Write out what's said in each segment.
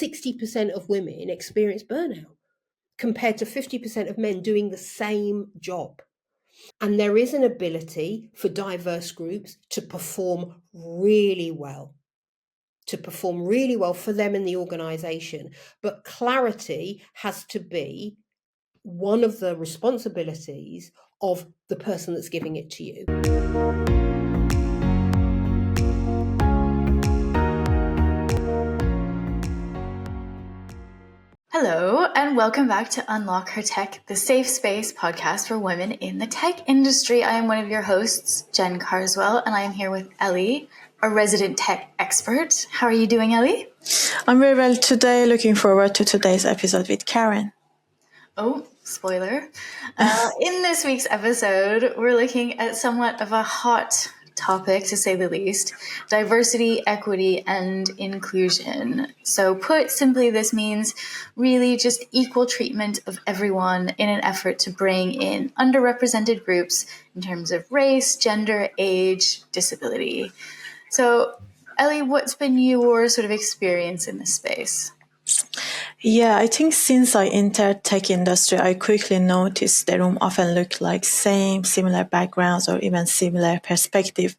60% of women experience burnout compared to 50% of men doing the same job. And there is an ability for diverse groups to perform really well for them in the organization. But clarity has to be one of the responsibilities of the person that's giving it to you. Hello, and welcome back to Unlock Her Tech, the safe space podcast for women in the tech industry. I am one of your hosts, Jen Carswell, and I am here with Ellie, a resident tech expert. How are you doing, Ellie? I'm very well today. Looking forward to today's episode with Karen. Oh, spoiler. In this week's episode, we're looking at somewhat of a hot topic, to say the least: diversity, equity, and inclusion. So put simply, this means really just equal treatment of everyone in an effort to bring in underrepresented groups in terms of race, gender, age, disability. So, Ellie, what's been your sort of experience in this space? Yeah, I think since I entered tech industry, I quickly noticed the room often looked like similar backgrounds or even similar perspective.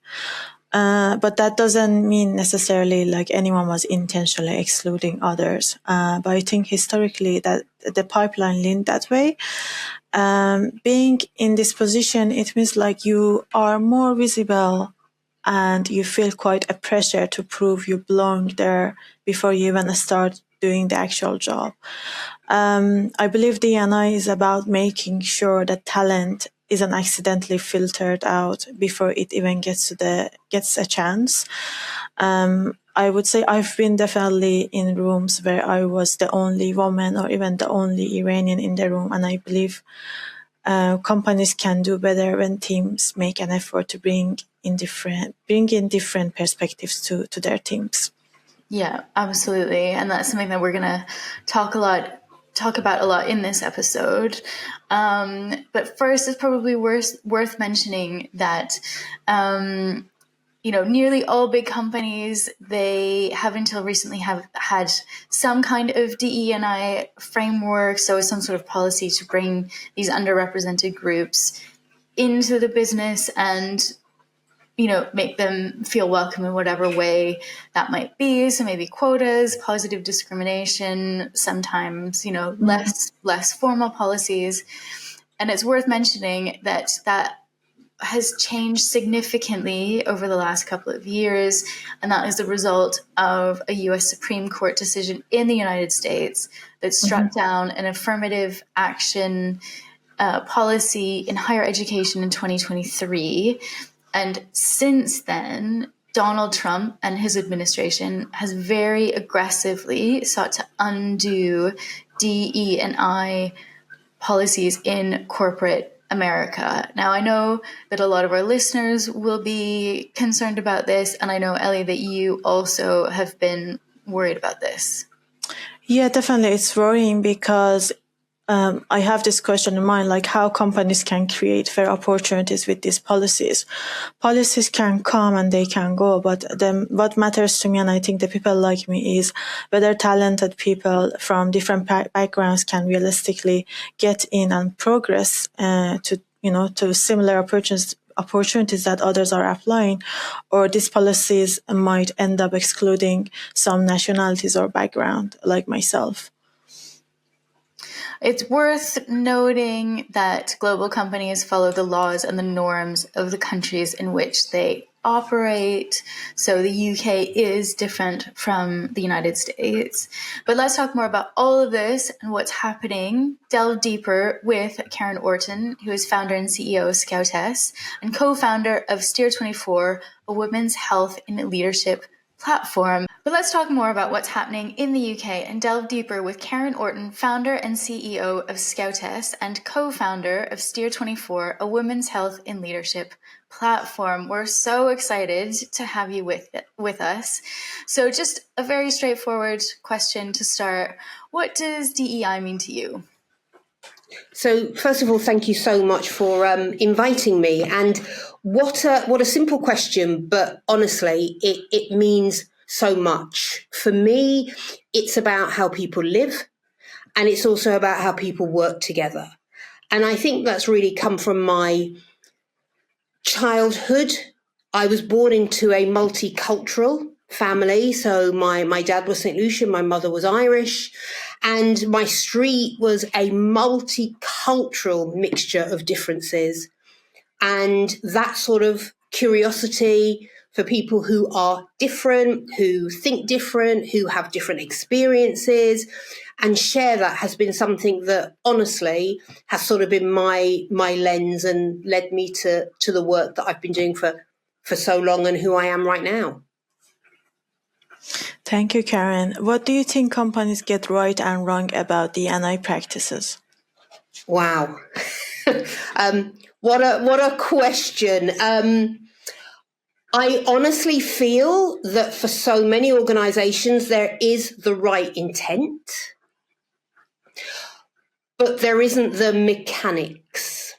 But that doesn't mean necessarily like anyone was intentionally excluding others. But I think historically that the pipeline leaned that way. Being in this position, it means like you are more visible and you feel quite a pressure to prove you belong there before you even start doing the actual job. I believe DEI is about making sure that talent isn't accidentally filtered out before it even gets a chance. I would say I've been definitely in rooms where I was the only woman or even the only Iranian in the room, and I believe companies can do better when teams make an effort to bring in different perspectives to their teams. Yeah, absolutely. And that's something that we're going to talk about a lot in this episode. But first, it's probably worth mentioning that, nearly all big companies, they have until recently have had some kind of DE&I framework, so some sort of policy to bring these underrepresented groups into the business and make them feel welcome in whatever way that might be. So maybe quotas, positive discrimination, sometimes, less formal policies. And it's worth mentioning that has changed significantly over the last couple of years. And that is the result of a US Supreme Court decision in the United States that struck down an affirmative action policy in higher education in 2023. And since then, Donald Trump and his administration has very aggressively sought to undo DE&I policies in corporate America. Now, I know that a lot of our listeners will be concerned about this, and I know, Ellie, that you also have been worried about this. Yeah, definitely. It's worrying because I have this question in mind, like how companies can create fair opportunities with these policies. Policies can come and they can go, but then what matters to me, and I think the people like me, is whether talented people from different backgrounds can realistically get in and progress to similar opportunities that others are applying, or these policies might end up excluding some nationalities or background, like myself. It's worth noting that global companies follow the laws and the norms of the countries in which they operate. So the UK is different from the United States. But let's talk more about all of this and what's happening. Delve deeper with Karen Orton, who is founder and CEO of Scoutess and co-founder of Steer24, a women's health and leadership platform. But let's talk more about what's happening in the UK and delve deeper with Karen Orton, founder and CEO of Scoutess and co-founder of Steer24, a women's health and leadership platform. We're so excited to have you with us. So just a very straightforward question to start. What does DEI mean to you? So first of all, thank you so much for inviting me. And what a simple question, but honestly, it means so much. For me, it's about how people live, and it's also about how people work together. And I think that's really come from my childhood. I was born into a multicultural family. So my dad was St. Lucian, my mother was Irish, and my street was a multicultural mixture of differences. And that sort of curiosity for people who are different, who think different, who have different experiences, and share that has been something that honestly has sort of been my lens and led me to the work that I've been doing for so long and who I am right now. Thank you, Karen. What do you think companies get right and wrong about D&I practices? Wow. What a question. I honestly feel that for so many organizations, there is the right intent, but there isn't the mechanics.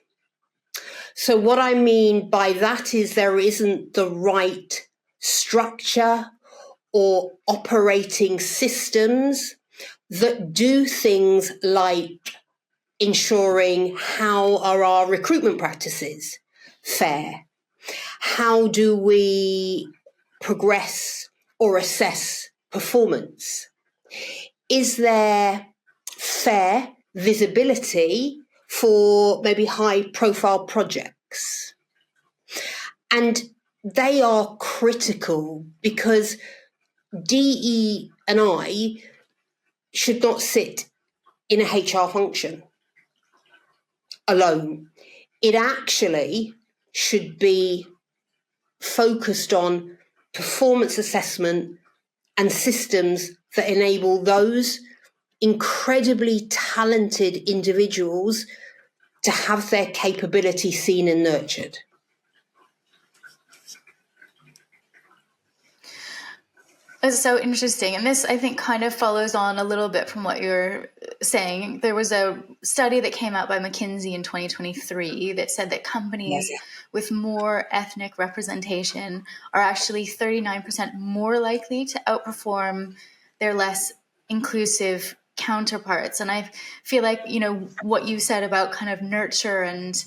So what I mean by that is there isn't the right structure or operating systems that do things like ensuring how are our recruitment practices fair? How do we progress or assess performance? Is there fair visibility for maybe high profile projects? And they are critical because DE&I should not sit in a HR function alone. It actually should be focused on performance assessment and systems that enable those incredibly talented individuals to have their capability seen and nurtured. It's so interesting. And this, I think, kind of follows on a little bit from what you're saying. There was a study that came out by McKinsey in 2023 that said that companies with more ethnic representation are actually 39% more likely to outperform their less inclusive counterparts. And I feel like, what you said about kind of nurture and,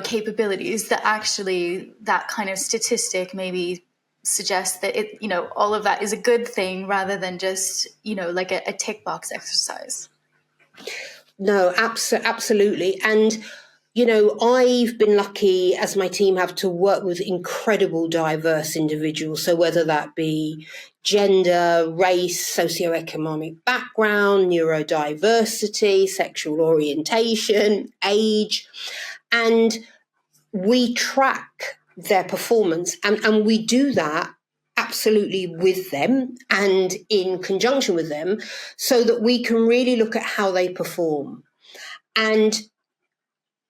capabilities, that actually that kind of statistic maybe suggest that all of that is a good thing rather than just like a tick box exercise. No, absolutely. And I've been lucky, as my team have, to work with incredible diverse individuals. So whether that be gender, race, socioeconomic background, neurodiversity, sexual orientation, age, and we track their performance, and we do that absolutely with them and in conjunction with them so that we can really look at how they perform. And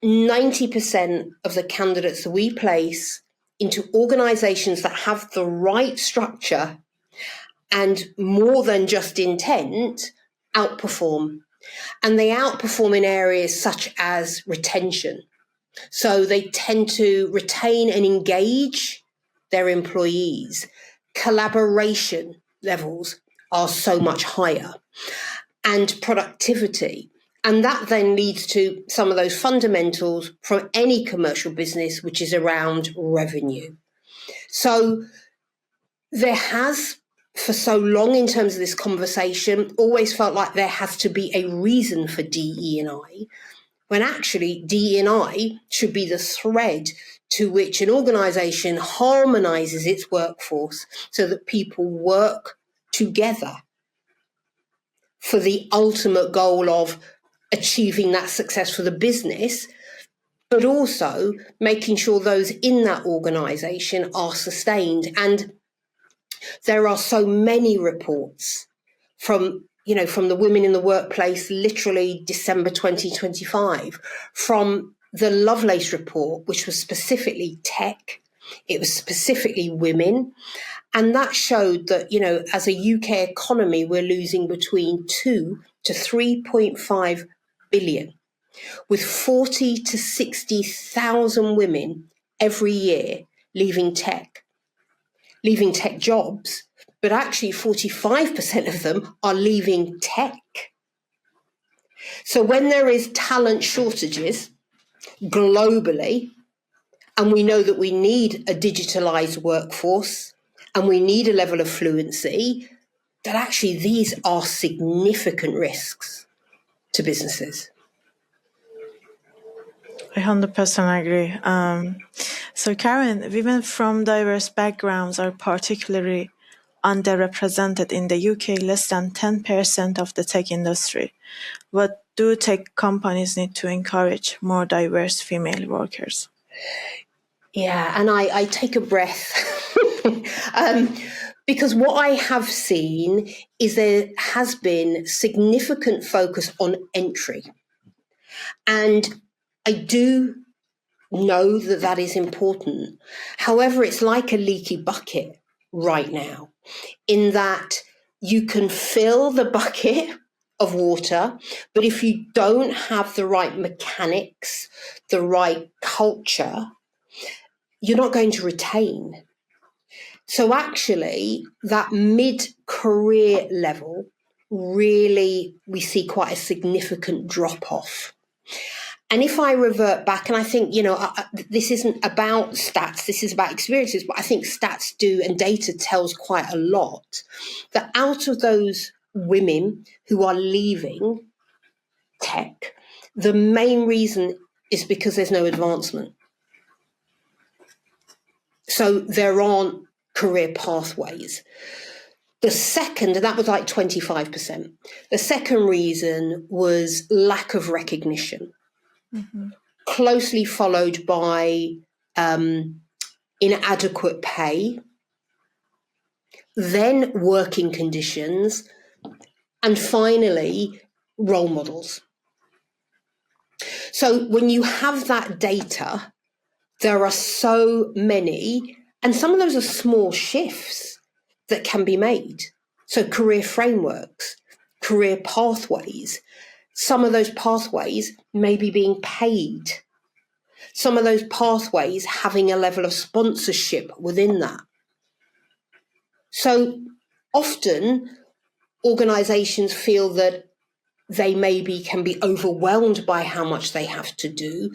90% of the candidates that we place into organizations that have the right structure and more than just intent outperform. And they outperform in areas such as retention. So they tend to retain and engage their employees. Collaboration levels are so much higher, and productivity. And that then leads to some of those fundamentals from any commercial business, which is around revenue. So there has, for so long in terms of this conversation, always felt like there has to be a reason for DE&I, when actually DE&I should be the thread to which an organisation harmonises its workforce so that people work together for the ultimate goal of achieving that success for the business, but also making sure those in that organisation are sustained. And there are so many reports from the Women in the Workplace, literally December 2025, from the Lovelace report, which was specifically tech, it was specifically women. And that showed that, as a UK economy, we're losing between 2 to 3.5 billion, with 40 to 60,000 women every year leaving tech jobs but actually 45% of them are leaving tech. So when there is talent shortages globally, and we know that we need a digitalized workforce and we need a level of fluency, that actually these are significant risks to businesses. I 100% agree. So Karen, women from diverse backgrounds are particularly underrepresented in the UK, less than 10% of the tech industry. What do tech companies need to encourage more diverse female workers? Yeah, and I take a breath because what I have seen is there has been significant focus on entry. And I do know that that is important. However, it's like a leaky bucket right now, in that you can fill the bucket of water, but if you don't have the right mechanics, the right culture, you're not going to retain. So actually, that mid-career level, really, we see quite a significant drop-off. And if I revert back, and I think, this isn't about stats, this is about experiences, but I think stats do, and data tells quite a lot, that out of those women who are leaving tech, the main reason is because there's no advancement. So there aren't career pathways. The second, and that was like 25%, the second reason was lack of recognition. Mm-hmm. Closely followed by inadequate pay, then working conditions, and finally, role models. So when you have that data, there are so many, and some of those are small shifts that can be made. So career frameworks, career pathways, some of those pathways may be being paid. Some of those pathways having a level of sponsorship within that. So often organizations feel that they maybe can be overwhelmed by how much they have to do,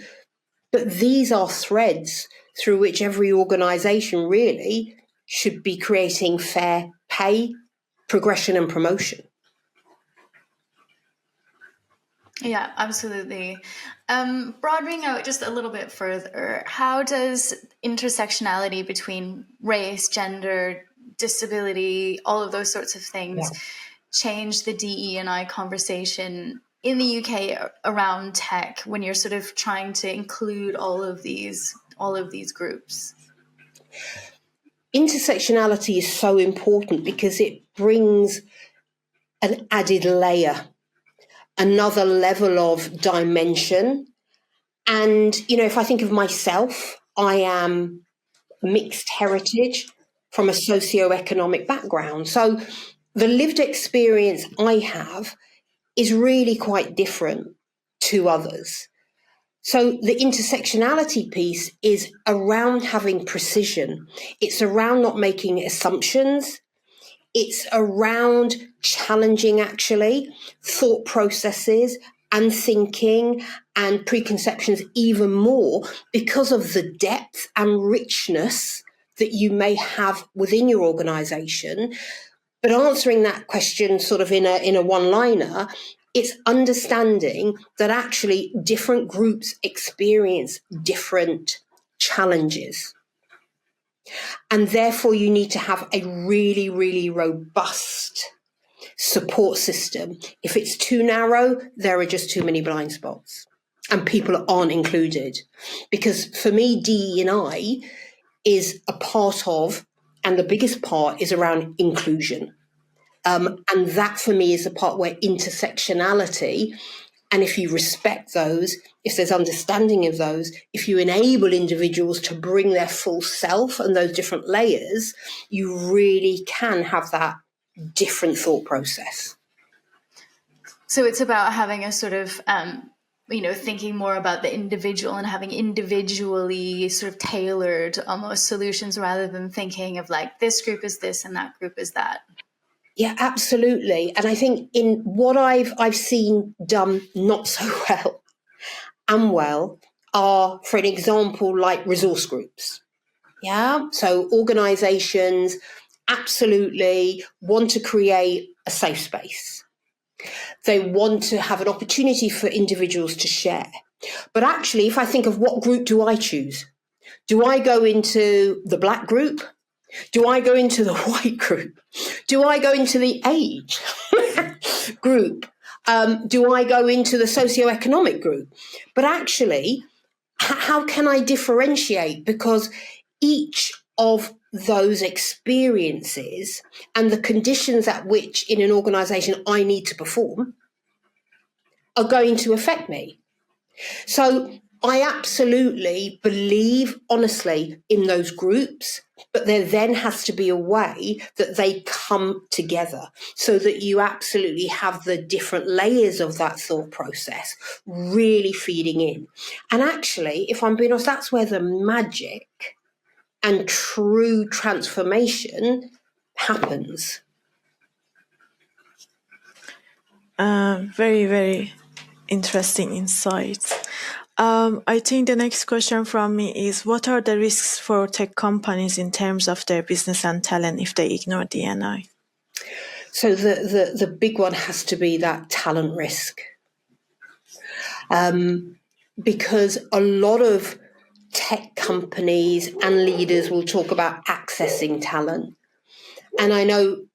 but these are threads through which every organization really should be creating fair pay, progression, and promotion. Yeah, absolutely. Broadening out just a little bit further, how does intersectionality between race, gender, disability, all of those sorts of things change the DE&I conversation in the UK around tech when you're sort of trying to include all of these groups? Intersectionality is so important because it brings an added layer, another level of dimension. And, if I think of myself, I am mixed heritage from a socioeconomic background. So the lived experience I have is really quite different to others. So the intersectionality piece is around having precision. It's around not making assumptions. It's around challenging, actually, thought processes and thinking and preconceptions even more because of the depth and richness that you may have within your organization. But answering that question sort of in a one-liner, it's understanding that actually different groups experience different challenges. And therefore, you need to have a really, really robust support system. If it's too narrow, there are just too many blind spots and people aren't included. Because for me, DE&I is a part of, and the biggest part is around inclusion. And that for me is the part where intersectionality, and if you respect those, if there's understanding of those, if you enable individuals to bring their full self and those different layers, you really can have that different thought process. So it's about having a sort of thinking more about the individual and having individually sort of tailored almost solutions rather than thinking of like this group is this and that group is that. Yeah, absolutely. And I think in what I've seen done not so well and well are, for an example, like resource groups. Yeah. So organizations absolutely want to create a safe space. They want to have an opportunity for individuals to share. But actually, if I think of what group do I choose? Do I go into the black group? Do I go into the white group? Do I go into the age group? Do I go into the socioeconomic group? But actually, how can I differentiate? Because each of those experiences and the conditions at which in an organisation I need to perform are going to affect me. So I absolutely believe, honestly, in those groups, but there then has to be a way that they come together so that you absolutely have the different layers of that thought process really feeding in. And actually, if I'm being honest, that's where the magic and true transformation happens. Very, very interesting insights. I think the next question from me is, what are the risks for tech companies in terms of their business and talent if they ignore D&I? So the big one has to be that talent risk. Because a lot of tech companies and leaders will talk about accessing talent. And I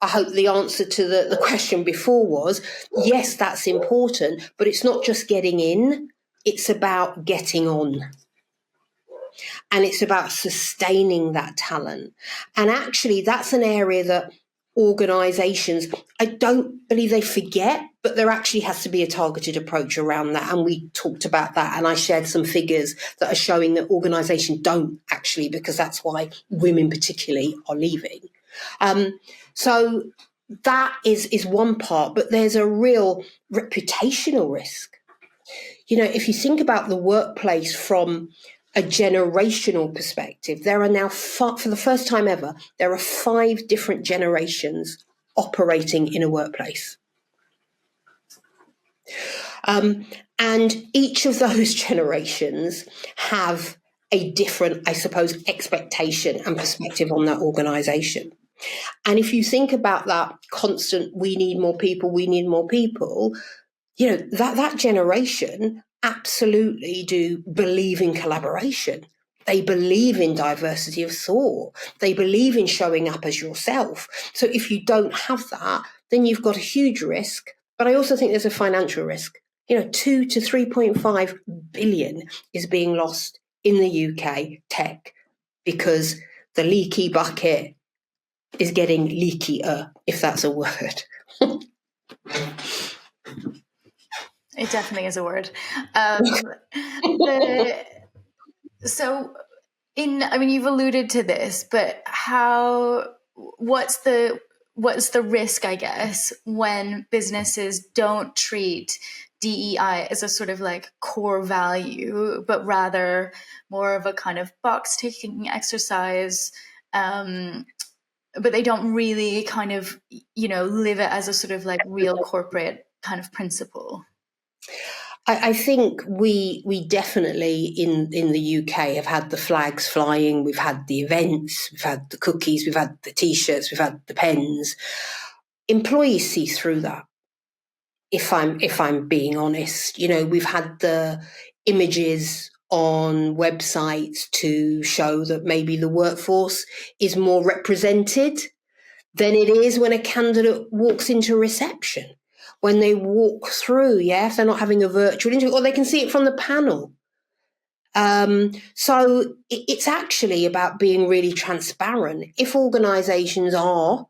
hope the answer to the question before was, yes, that's important, but it's not just getting in, it's about getting on. And it's about sustaining that talent. And actually, that's an area that organizations, I don't believe they forget, but there actually has to be a targeted approach around that. And we talked about that. And I shared some figures that are showing that organizations don't actually, because that's why women particularly are leaving. So that is one part, but there's a real reputational risk. If you think about the workplace from a generational perspective, there are now, for the first time ever, there are 5 different generations operating in a workplace. And each of those generations have a different, I suppose, expectation and perspective on that organisation. And if you think about that constant, we need more people, that generation absolutely do believe in collaboration. They believe in diversity of thought. They believe in showing up as yourself. So if you don't have that, then you've got a huge risk. But I also think there's a financial risk. 2 to 3.5 billion is being lost in the UK tech because the leaky bucket is getting leakier, if that's a word. It definitely is a word. You've alluded to this, but what's the risk, I guess, when businesses don't treat DEI as a sort of like core value, but rather more of a kind of box ticking exercise, but they don't really kind of, live it as a sort of like real corporate kind of principle? I think we definitely in the UK have had the flags flying, we've had the events, we've had the cookies, we've had the T-shirts, we've had the pens. Employees see through that. If I'm being honest, we've had the images on websites to show that maybe the workforce is more represented than it is when a candidate walks into reception. When they walk through, if they're not having a virtual interview, or they can see it from the panel. So it's actually about being really transparent. If organisations are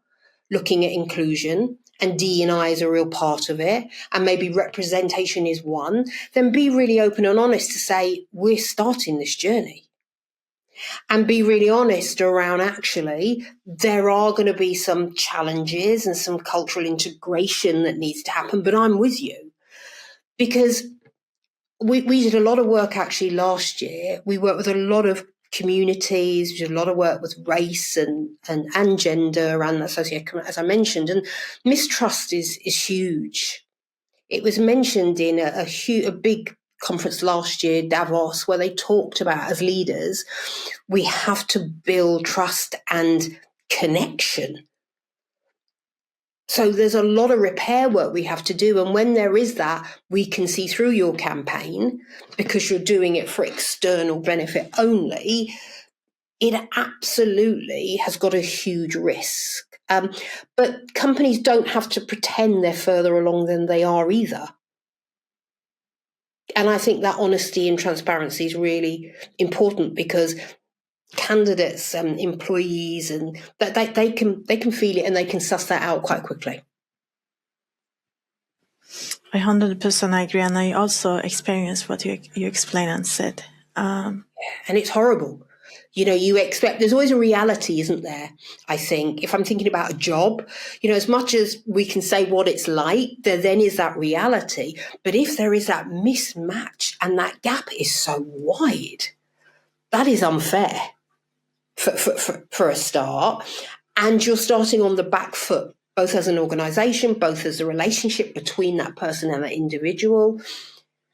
looking at inclusion and D&I is a real part of it, and maybe representation is one, then be really open and honest to say, we're starting this journey. And be really honest around actually, there are going to be some challenges and some cultural integration that needs to happen, but I'm with you. Because we did a lot of work actually last year. We worked with a lot of communities, we did a lot of work with race and gender and socioeconomic, as I mentioned, and mistrust is huge. It was mentioned in a big conference last year, Davos, where they talked about, as leaders, we have to build trust and connection. So there's a lot of repair work we have to do. And when there is that, we can see through your campaign, because you're doing it for external benefit only, it absolutely has got a huge risk. But companies don't have to pretend they're further along than they are either. And I think that honesty and transparency is really important, because candidates and employees and that they can feel it and they can suss that out quite quickly. I 100% agree, and I also experienced what you explained and said. And it's horrible. You expect, there's always a reality, isn't there? I think if I'm thinking about a job, as much as we can say what it's like, there then is that reality. But if there is that mismatch and that gap is so wide, that is unfair for a start. And you're starting on the back foot, both as an organisation, both as a relationship between that person and that individual.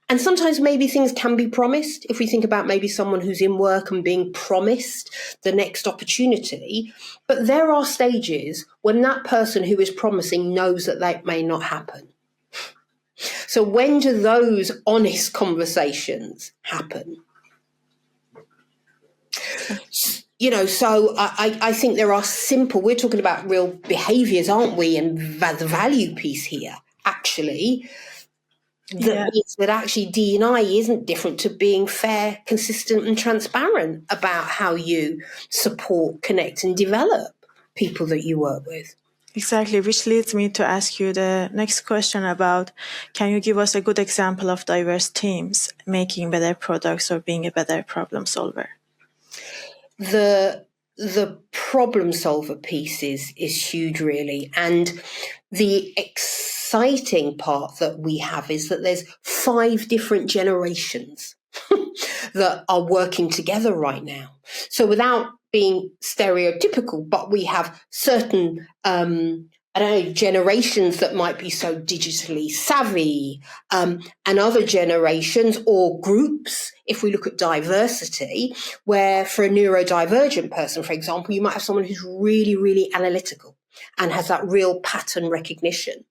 And sometimes maybe things can be promised. If we think about maybe someone who's in work and being promised the next opportunity, but there are stages when that person who is promising knows that may not happen. So when do those honest conversations happen? So I think there are we're talking about real behaviours, aren't we? And the value piece here, actually. That means that actually DEI isn't different to being fair, consistent and transparent about how you support, connect and develop people that you work with. Exactly, which leads me to ask you the next question about, can you give us a good example of diverse teams making better products or being a better problem solver? The problem solver piece is huge, really. And the exciting part that we have is that there's 5 different generations that are working together right now. So without being stereotypical, but we have certain generations that might be so digitally savvy, and other generations or groups, if we look at diversity, where for a neurodivergent person, for example, you might have someone who's really, really analytical and has that real pattern recognition.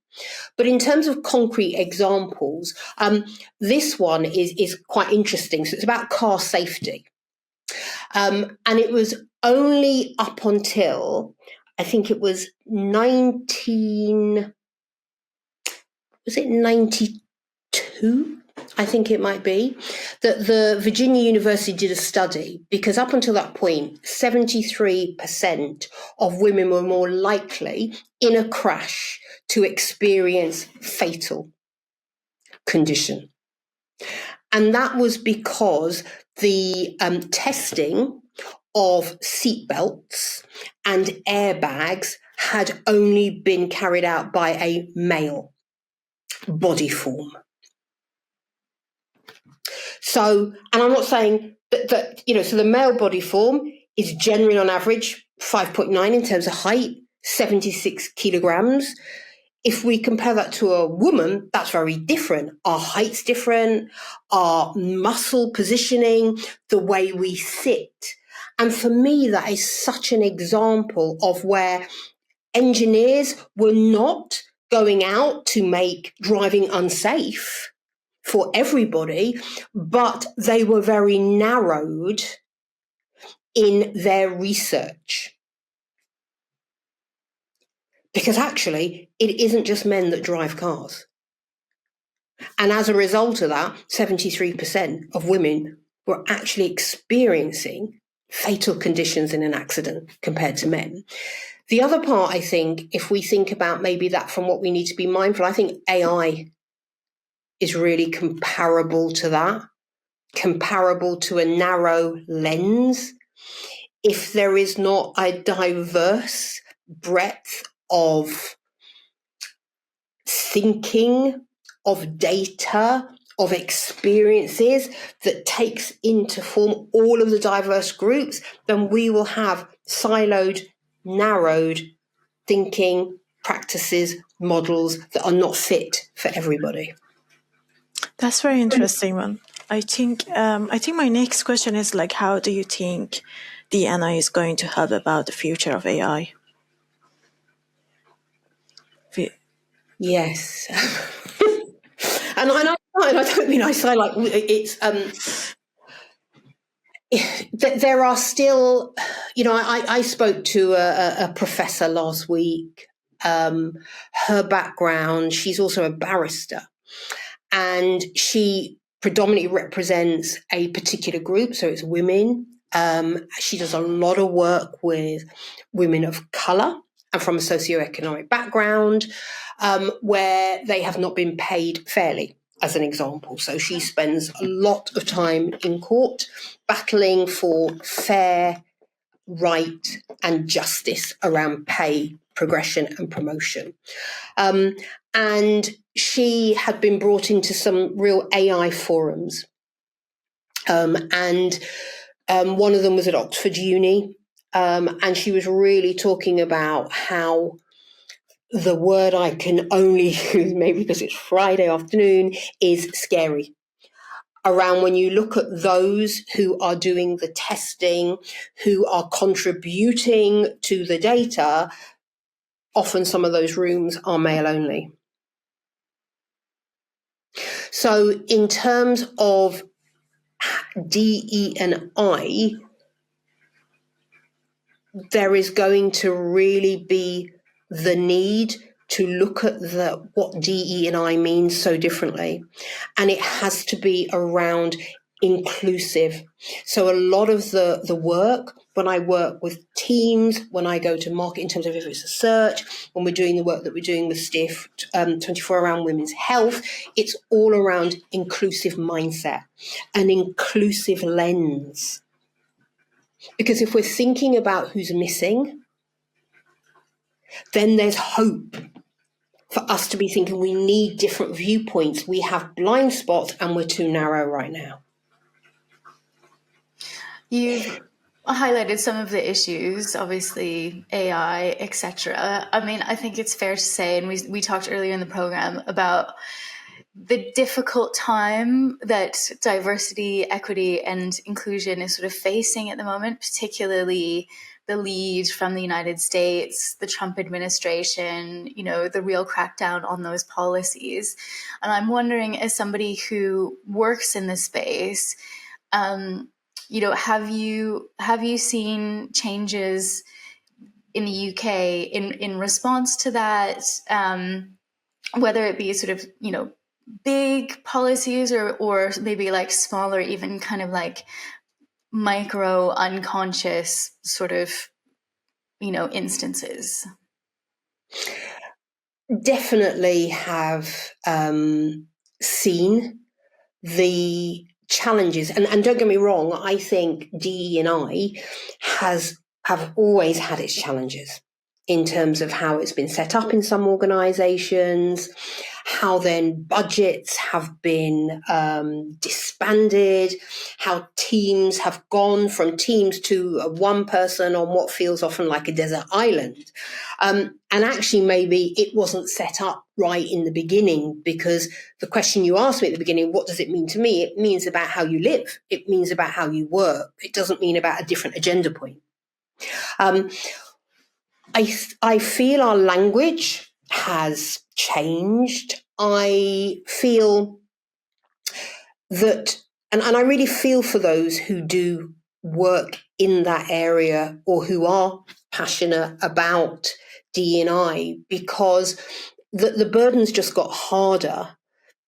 But in terms of concrete examples, this one is quite interesting. So it's about car safety. And it was only up until, I think it was 92? I think it might be, that the Virginia University did a study, because up until that point, 73% of women were more likely in a crash to experience fatal condition. And that was because the testing of seatbelts and airbags had only been carried out by a male body form. So, and I'm not saying that so the male body form is generally on average 5.9 in terms of height, 76 kilograms. If we compare that to a woman, that's very different. Our height's different, our muscle positioning, the way we sit. And for me, that is such an example of where engineers were not going out to make driving unsafe for everybody, but they were very narrowed in their research. Because actually, it isn't just men that drive cars. And as a result of that, 73% of women were actually experiencing fatal conditions in an accident compared to men. The other part, I think, if we think about maybe that from what we need to be mindful, I think AI is really comparable to that, comparable to a narrow lens. If there is not a diverse breadth of thinking, of data, of experiences that takes into form all of the diverse groups, then we will have siloed, narrowed thinking, practices, models that are not fit for everybody. That's very interesting one. I think my next question is like, how do you think DNI is going to help about the future of AI? Yes. and I don't mean I say like it's there are still, I spoke to a professor last week. Her background, she's also a barrister, and she predominantly represents a particular group, so it's women. She does a lot of work with women of colour and from a socioeconomic background where they have not been paid fairly, as an example. So she spends a lot of time in court battling for fair, right and justice around pay, progression and promotion. And she had been brought into some real AI forums. And one of them was at Oxford Uni. And she was really talking about how the word I can only use, maybe because it's Friday afternoon, is scary. Around when you look at those who are doing the testing, who are contributing to the data, often some of those rooms are male only. So in terms of DE&I, there is going to really be the need to look at what DE&I means so differently. And it has to be around inclusive. So a lot of the work, when I work with teams, when I go to market in terms of if it's a search, when we're doing the work that we're doing with Stiff 24 around women's health, it's all around inclusive mindset, an inclusive lens. Because if we're thinking about who's missing, then there's hope for us to be thinking we need different viewpoints. We have blind spots and we're too narrow right now. You've highlighted some of the issues, obviously AI, etc. I mean, I think it's fair to say, and we talked earlier in the program about the difficult time that diversity, equity, and inclusion is sort of facing at the moment, particularly the lead from the United States, the Trump administration, the real crackdown on those policies. And I'm wondering, as somebody who works in this space, have you seen changes in the UK in response to that? Whether it be sort of, big policies or maybe like smaller, even kind of like micro unconscious sort of, instances? Definitely have seen the challenges, and don't get me wrong, I think DE&I have always had its challenges in terms of how it's been set up in some organisations, how then budgets have been disbanded, how teams have gone from teams to one person on what feels often like a desert island. And actually maybe it wasn't set up right in the beginning, because the question you asked me at the beginning, what does it mean to me? It means about how you live. It means about how you work. It doesn't mean about a different agenda point. I feel our language has changed. I feel that, and I really feel for those who do work in that area or who are passionate about D&I, because the burden's just got harder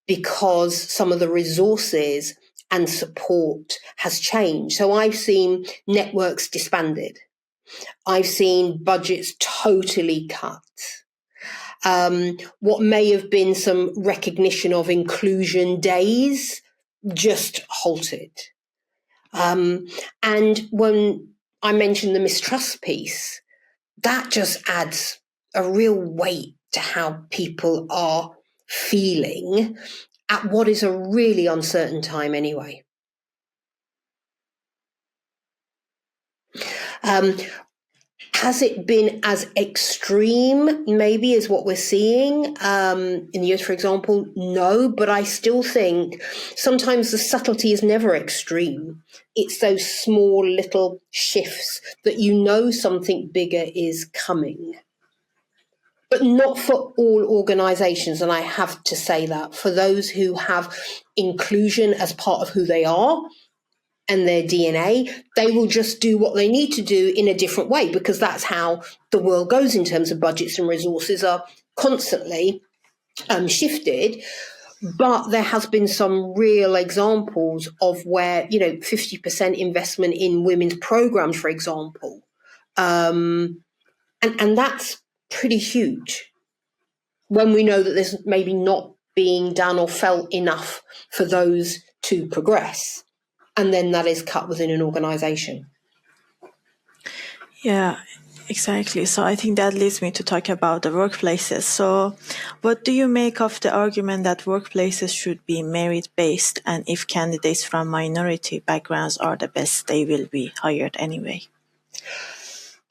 because some of the resources and support has changed. So I've seen networks disbanded. I've seen budgets totally cut. What may have been some recognition of inclusion days just halted. And when I mentioned the mistrust piece, that just adds a real weight to how people are feeling at what is a really uncertain time anyway. Has it been as extreme, maybe, as what we're seeing in the US, for example? No, but I still think sometimes the subtlety is never extreme. It's those small little shifts that you know something bigger is coming. But not for all organisations, and I have to say that. For those who have inclusion as part of who they are, and their DNA, they will just do what they need to do in a different way, because that's how the world goes in terms of budgets, and resources are constantly shifted. But there has been some real examples of where, 50% investment in women's programs, for example. And that's pretty huge when we know that there's maybe not being done or felt enough for those to progress. And then that is cut within an organisation. Yeah, exactly. So I think that leads me to talk about the workplaces. So what do you make of the argument that workplaces should be merit-based, and if candidates from minority backgrounds are the best, they will be hired anyway?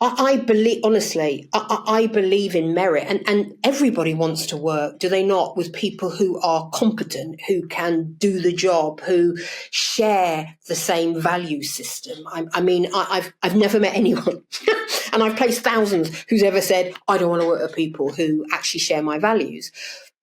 I believe, honestly, I believe in merit, and everybody wants to work, do they not, with people who are competent, who can do the job, who share the same value system. I've never met anyone, and I've placed thousands, who's ever said, I don't want to work with people who actually share my values.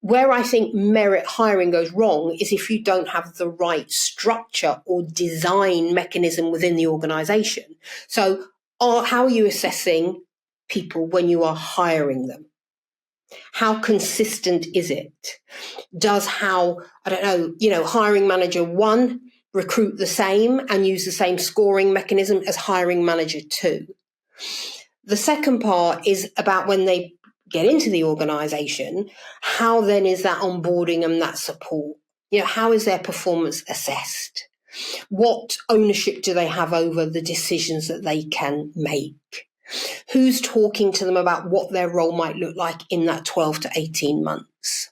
Where I think merit hiring goes wrong is if you don't have the right structure or design mechanism within the organisation. So how are you assessing people when you are hiring them? How consistent is it? Does hiring manager 1 recruit the same and use the same scoring mechanism as hiring manager 2? The second part is about when they get into the organisation, how then is that onboarding and that support? How is their performance assessed? What ownership do they have over the decisions that they can make? Who's talking to them about what their role might look like in that 12 to 18 months?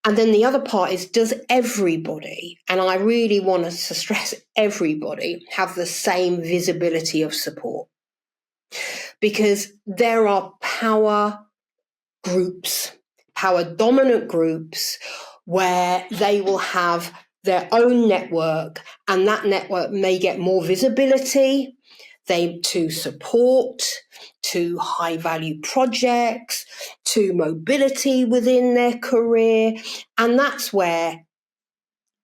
And then the other part is, does everybody, and I really want to stress everybody, have the same visibility of support? Because there are power groups, power dominant groups, where they will have their own network, and that network may get more visibility, to support, to high value projects, to mobility within their career. And that's where,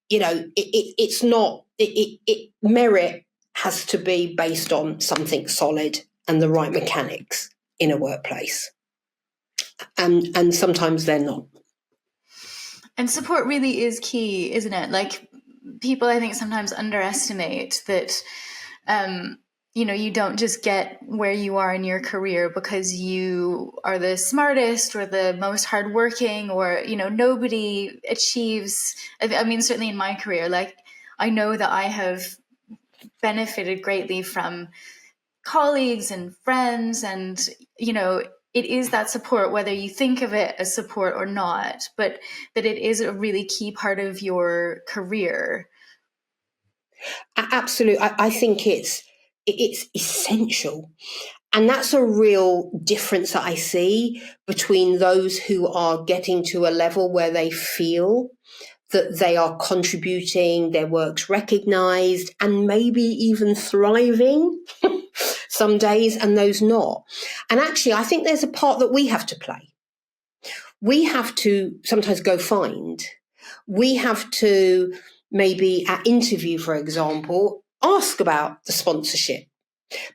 it's not, merit has to be based on something solid and the right mechanics in a workplace. And sometimes they're not. And support really is key, isn't it? Like, people, I think, sometimes underestimate that, you don't just get where you are in your career because you are the smartest or the most hardworking, or, nobody achieves. Certainly in my career, like, I know that I have benefited greatly from colleagues and friends, and, it is that support, whether you think of it as support or not, but that it is a really key part of your career. Absolutely. I think it's essential. And that's a real difference that I see between those who are getting to a level where they feel that they are contributing, their work's recognised, and maybe even thriving some days, and those not. And actually, I think there's a part that we have to play. We have to sometimes go find. We have to maybe at interview, for example, ask about the sponsorship.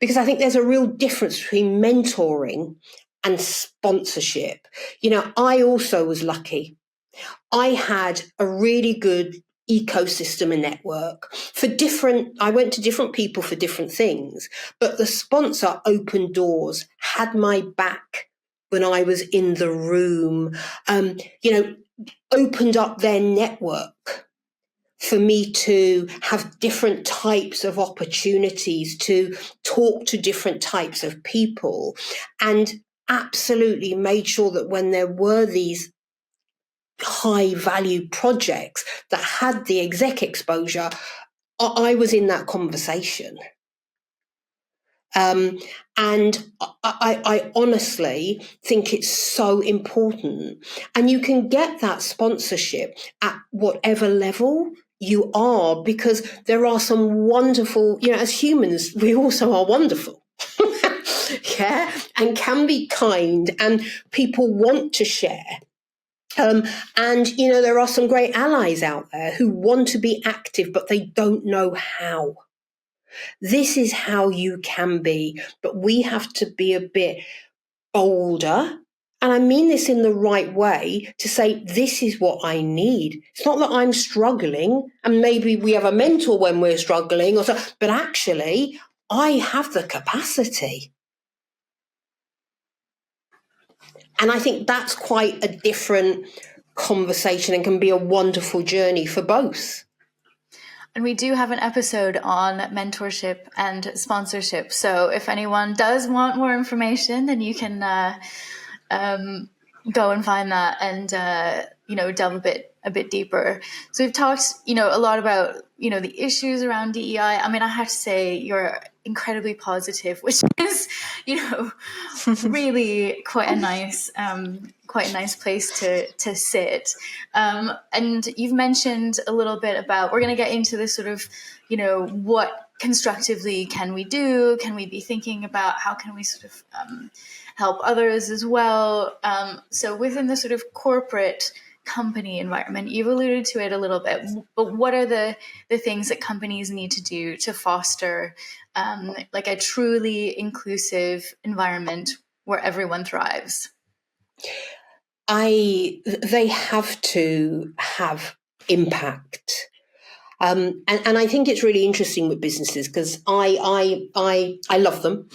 Because I think there's a real difference between mentoring and sponsorship. I also was lucky. I had a really good ecosystem and network I went to different people for different things, but the sponsor opened doors, had my back when I was in the room, opened up their network for me to have different types of opportunities, to talk to different types of people, and absolutely made sure that when there were these high value projects that had the exec exposure, I was in that conversation. And I honestly think it's so important. And you can get that sponsorship at whatever level you are, because there are some wonderful, as humans, we also are wonderful. Yeah, and can be kind, and people want to share. And, there are some great allies out there who want to be active, but they don't know how. This is how you can be, but we have to be a bit bolder. And I mean this in the right way, to say, this is what I need. It's not that I'm struggling, and maybe we have a mentor when we're struggling, or so, but actually, I have the capacity. And I think that's quite a different conversation and can be a wonderful journey for both. And we do have an episode on mentorship and sponsorship. So if anyone does want more information, then you can go and find that and, delve a bit deeper. So we've talked, a lot about, the issues around DEI. I mean, I have to say you're incredibly positive, which is, really quite a nice place to sit. And you've mentioned a little bit about, we're going to get into this sort of, what constructively can we do? Can we be thinking about how can we sort of help others as well? So within the sort of corporate company environment, you've alluded to it a little bit, but what are the things that companies need to do to foster like a truly inclusive environment where everyone thrives? They have to have impact. And I think it's really interesting with businesses, because I love them.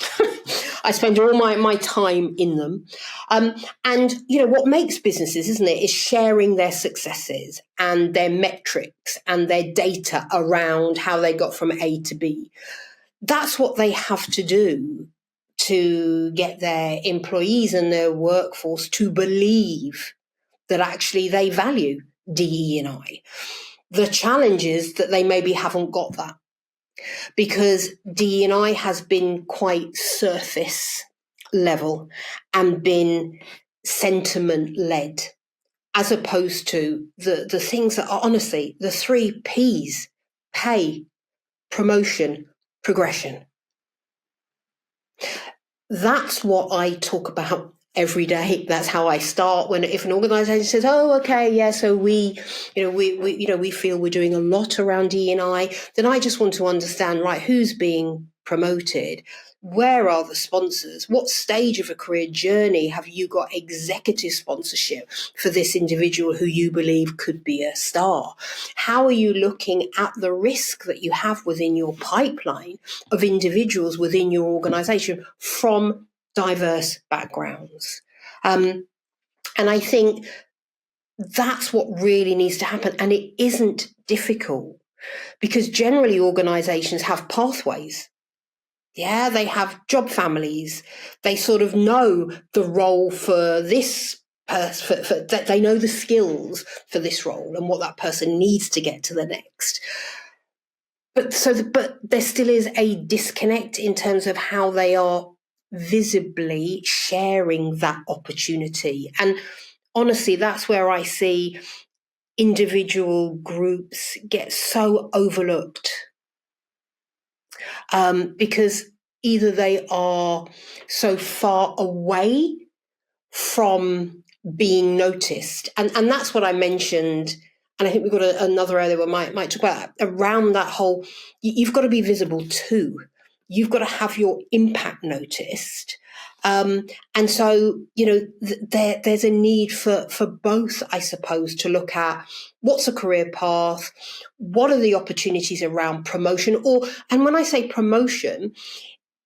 I spend all my time in them. And, what makes businesses, isn't it, is sharing their successes and their metrics and their data around how they got from A to B. That's what they have to do to get their employees and their workforce to believe that actually they value DE&I. The challenge is that they maybe haven't got that, because DE&I has been quite surface level and been sentiment led, as opposed to the things that are honestly the 3 Ps: pay, promotion, progression. That's what I talk about every day. That's how I start if an organisation says, "Oh, okay, yeah, so we feel we're doing a lot around D&I," then I just want to understand, right, who's being promoted? Where are the sponsors? What stage of a career journey have you got executive sponsorship for this individual who you believe could be a star? How are you looking at the risk that you have within your pipeline of individuals within your organisation from diverse backgrounds? And I think that's what really needs to happen. And it isn't difficult, because generally organisations have pathways. Yeah, they have job families. They sort of know the role for this person, they know the skills for this role and what that person needs to get to the next. But there still is a disconnect in terms of how they are visibly sharing that opportunity. And honestly, that's where I see individual groups get so overlooked. Because either they are so far away from being noticed, and that's what I mentioned, and I think we've got another area we might talk about around that whole, you've got to be visible too. You've got to have your impact noticed. And so, there's a need for both, I suppose, to look at what's a career path, what are the opportunities around promotion, and when I say promotion,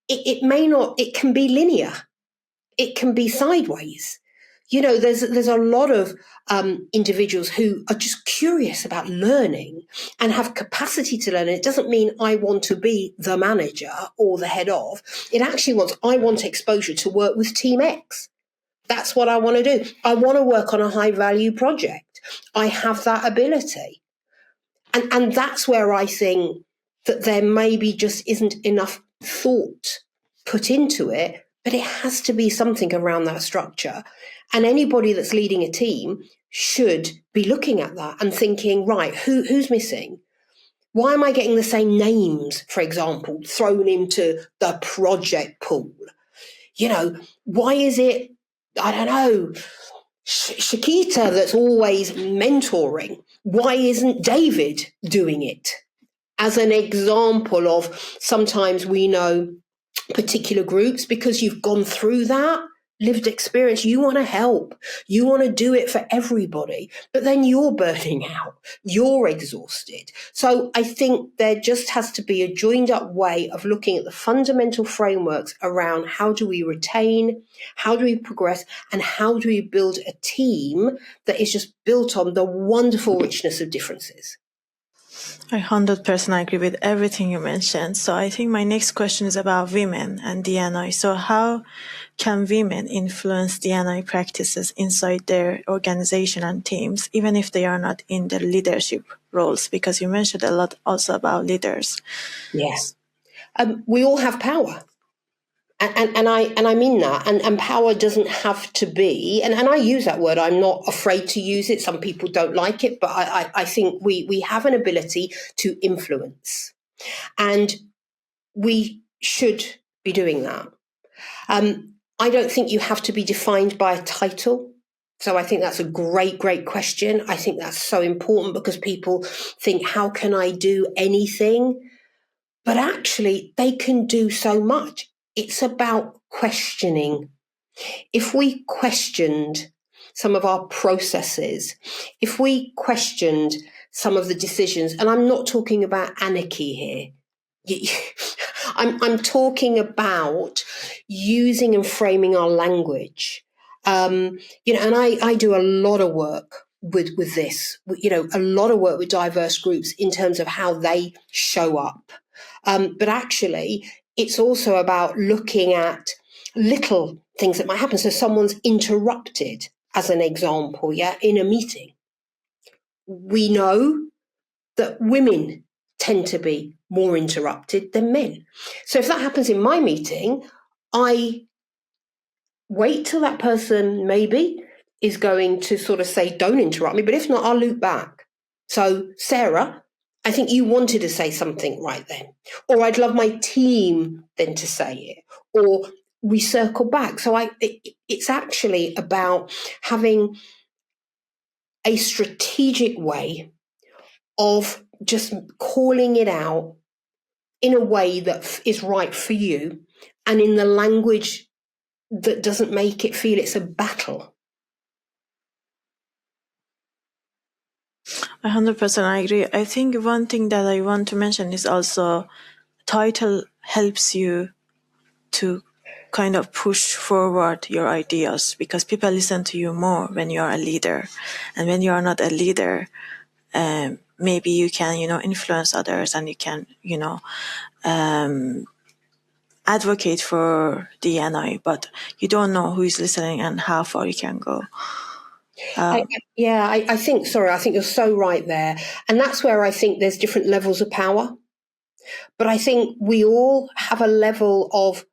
it can be linear, it can be sideways. There's a lot of individuals who are just curious about learning and have capacity to learn. It doesn't mean I want to be the manager or the head of. It actually I want exposure to work with Team X. That's what I want to do. I want to work on a high value project. I have that ability. And that's where I think that there maybe just isn't enough thought put into it, but it has to be something around that structure. And anybody that's leading a team should be looking at that and thinking, right, who's missing? Why am I getting the same names, for example, thrown into the project pool? Why is it, I don't know, Shakita that's always mentoring? Why isn't David doing it? As an example of sometimes we know particular groups because you've gone through that lived experience. You want to help. You want to do it for everybody, but then you're burning out. You're exhausted. So I think there just has to be a joined up way of looking at the fundamental frameworks around how do we retain, how do we progress, and how do we build a team that is just built on the wonderful richness of differences. I 100% agree with everything you mentioned. So I think my next question is about women and D&I. So how can women influence D&I practices inside their organization and teams, even if they are not in the leadership roles? Because you mentioned a lot also about leaders. Yes. We all have power. And I mean that, and power doesn't have to be, and I use that word, I'm not afraid to use it. Some people don't like it, but I think we have an ability to influence, and we should be doing that. I don't think you have to be defined by a title. So I think that's a great question. I think that's so important because people think, how can I do anything? But actually, they can do so much. It's about questioning. If we questioned some of our processes, if we questioned some of the decisions, and I'm not talking about anarchy here. I'm talking about using and framing our language. And I do a lot of work with this, a lot of work with diverse groups in terms of how they show up. But actually, it's also about looking at little things that might happen. So someone's interrupted, as an example, in a meeting. We know that women tend to be more interrupted than men. So if that happens in my meeting, I wait till that person maybe is going to sort of say, don't interrupt me. But if not, I'll loop back. So, Sarah, I think you wanted to say something right then. Or I'd love my team then to say it. Or we circle back. So it's actually about having a strategic way of just calling it out in a way that is right for you and in the language that doesn't make it feel it's a battle. 100% agree. I think one thing that I want to mention is also title helps you to kind of push forward your ideas because people listen to you more when you are a leader. And when you are not a leader, maybe you can, influence others and you can, advocate for D&I, but you don't know who is listening and how far you can go. I think you're so right there. And that's where I think there's different levels of power. But I think we all have a level of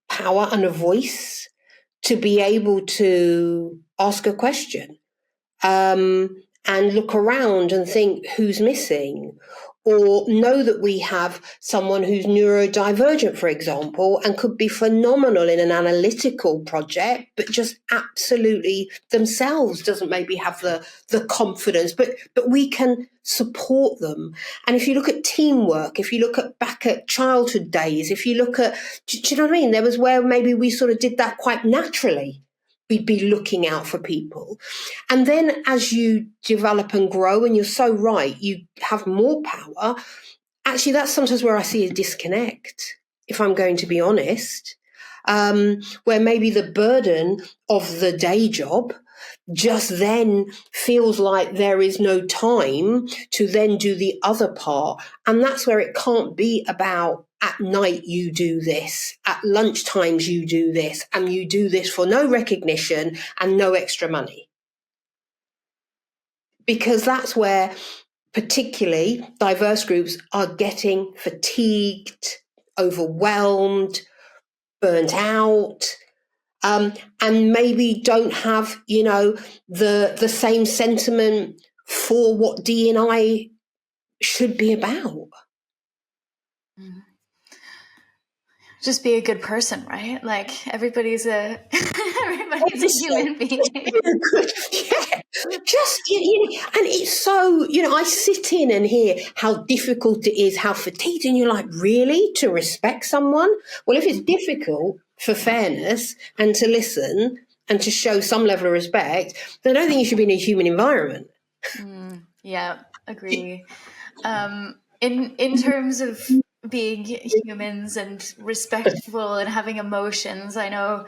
power and a voice to be able to ask a question and look around and think who's missing, or know that we have someone who's neurodivergent, for example, and could be phenomenal in an analytical project, but just absolutely themselves doesn't maybe have the confidence, but we can support them. And if you look at teamwork, if you look back at childhood days, if you look at, do you know what I mean? There was where maybe we sort of did that quite naturally. We'd be looking out for people. And then as you develop and grow, and you're so right, you have more power. Actually, that's sometimes where I see a disconnect, if I'm going to be honest, where maybe the burden of the day job just then feels like there is no time to then do the other part. And that's where it can't be about at night you do this, at lunch times you do this, and you do this for no recognition and no extra money. because that's where particularly diverse groups are getting fatigued, overwhelmed, burnt out, and maybe don't have, the same sentiment for what D&I should be about. Just be a good person, right? Like everybody's a human being. Yeah, just and it's so I sit in and hear how difficult it is, how fatigued, and you're like, really, to respect someone? Well, if it's difficult for fairness and to listen and to show some level of respect, then I don't think you should be in a human environment. Yeah, agree. In terms of being humans and respectful and having emotions, I know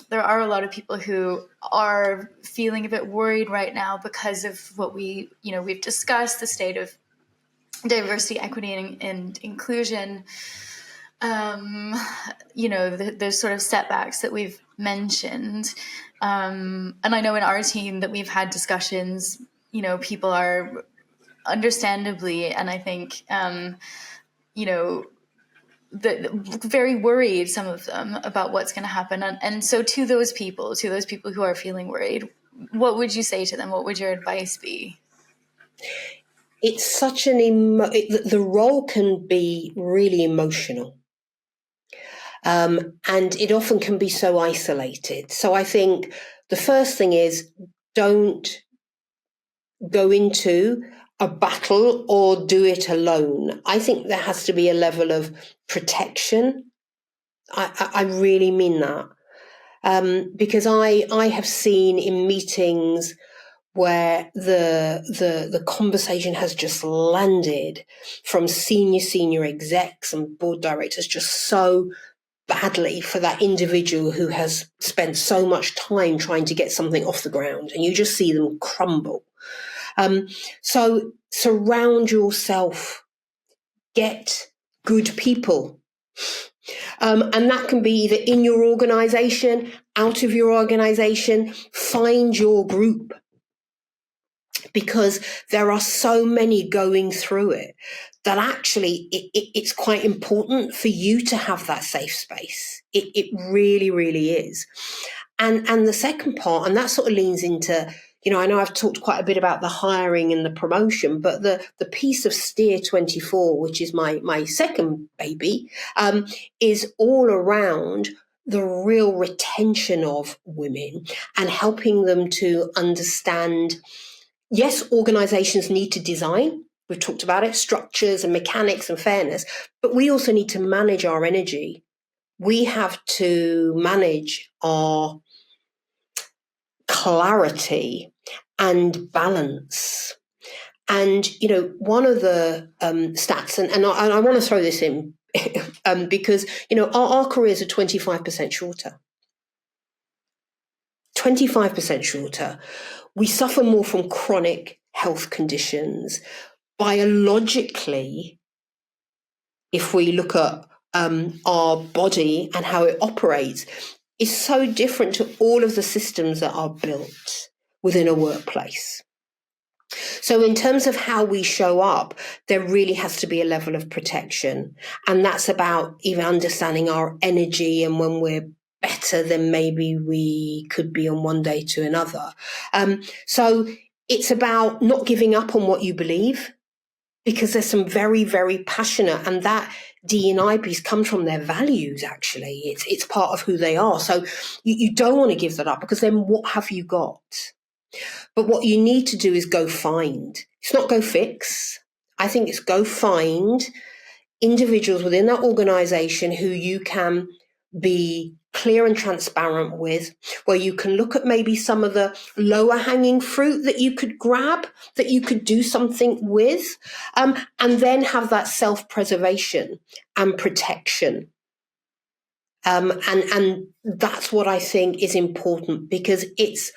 there are a lot of people who are feeling a bit worried right now because of what we've discussed, the state of diversity, equity, and inclusion. The sort of setbacks that we've mentioned. And I know in our team that we've had discussions, people are understandably, and I think, very worried, some of them, about what's going to happen. And so to those people who are feeling worried, what would you say to them? What would your advice be? It's such the role can be really emotional. And it often can be so isolated. So I think the first thing is, don't go into a battle or do it alone. I think there has to be a level of protection. I really mean that. Because I have seen in meetings where the conversation has just landed from senior execs and board directors just so badly for that individual who has spent so much time trying to get something off the ground, and you just see them crumble. So surround yourself, get good people. And that can be either in your organization, out of your organization, find your group. Because there are so many going through it that actually it's quite important for you to have that safe space. It really, really is. And the second part, and that sort of leans into, I know I've talked quite a bit about the hiring and the promotion, but the piece of Steer 24, which is my second baby, is all around the real retention of women and helping them to understand. Yes, organizations need to design. We've talked about it, structures and mechanics and fairness, but we also need to manage our energy. We have to manage our clarity and balance. And, one of the stats, and I want to throw this in because, our careers are 25% shorter. 25% shorter. We suffer more from chronic health conditions. Biologically, if we look at our body and how it operates, is so different to all of the systems that are built within a workplace. So in terms of how we show up, there really has to be a level of protection. And that's about even understanding our energy, and when we're better than maybe we could be on one day to another. So it's about not giving up on what you believe, because there's some very, very passionate, and that D&I piece comes from their values, actually. It's part of who they are. So you don't want to give that up, because then what have you got? But what you need to do is go find. It's not go fix. I think it's go find individuals within that organization who you can be clear and transparent with, where you can look at maybe some of the lower hanging fruit that you could grab, that you could do something with, and then have that self-preservation and protection. And that's what I think is important, because it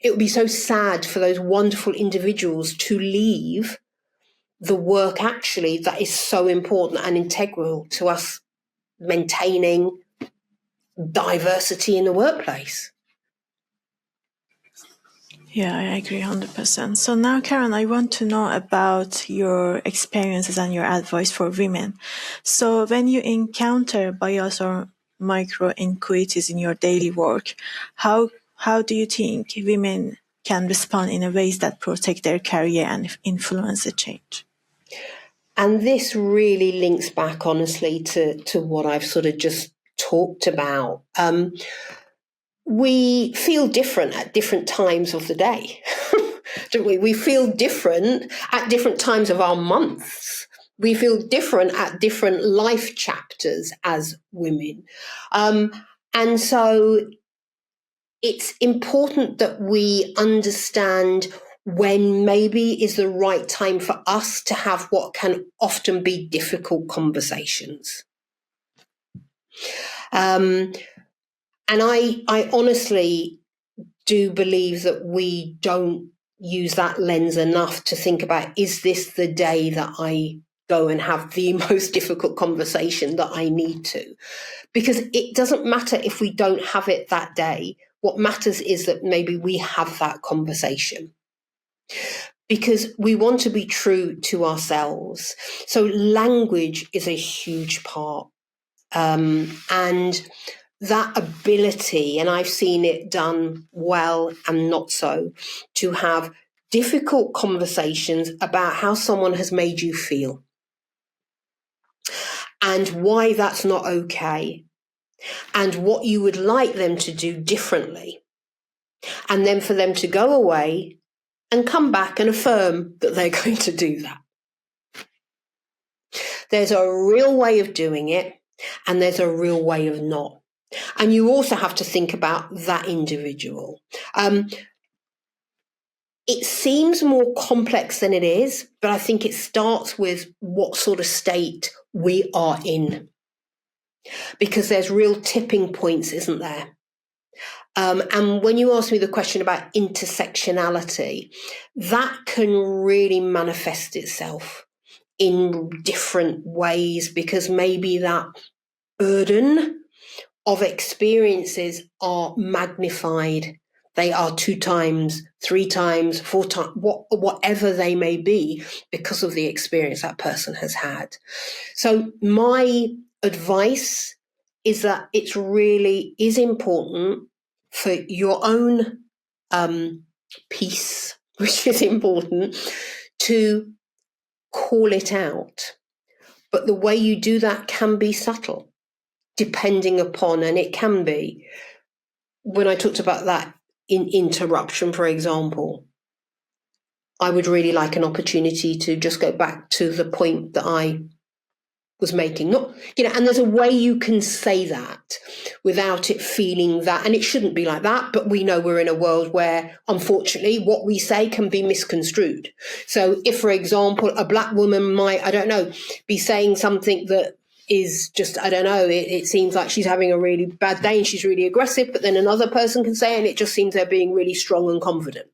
would be so sad for those wonderful individuals to leave the work actually that is so important and integral to us maintaining diversity in the workplace. Yeah, I agree 100%. So now, Karen, I want to know about your experiences and your advice for women. So when you encounter bias or micro inequities in your daily work, how do you think women can respond in a ways that protect their career and influence a change? And this really links back, honestly, to what I've sort of just talked about. We feel different at different times of the day, don't we? We feel different at different times of our months. We feel different at different life chapters as women. And so it's important that we understand when maybe is the right time for us to have what can often be difficult conversations. And I honestly do believe that we don't use that lens enough to think about, is this the day that I go and have the most difficult conversation that I need to? Because it doesn't matter if we don't have it that day. What matters is that maybe we have that conversation. Because we want to be true to ourselves. So language is a huge part. And that ability, and I've seen it done well and not so, to have difficult conversations about how someone has made you feel and why that's not okay and what you would like them to do differently. And then for them to go away and come back and affirm that they're going to do that. There's a real way of doing it, and there's a real way of not. And you also have to think about that individual. It seems more complex than it is, but I think it starts with what sort of state we are in. Because there's real tipping points, isn't there? And when you ask me the question about intersectionality, that can really manifest itself in different ways, because maybe that burden of experiences are magnified. They are 2 times, 3 times, 4 times, whatever they may be, because of the experience that person has had. So my advice is that it really is important for your own peace, which is important, to call it out. But the way you do that can be subtle, depending upon, and it can be, when I talked about that in interruption, for example, I would really like an opportunity to just go back to the point that I was making. Not, and there's a way you can say that without it feeling that, and it shouldn't be like that, but we know we're in a world where, unfortunately, what we say can be misconstrued. So if, for example, a black woman might, I don't know, be saying something that is just, I don't know, it seems like she's having a really bad day and she's really aggressive, but then another person can say, and it just seems they're being really strong and confident.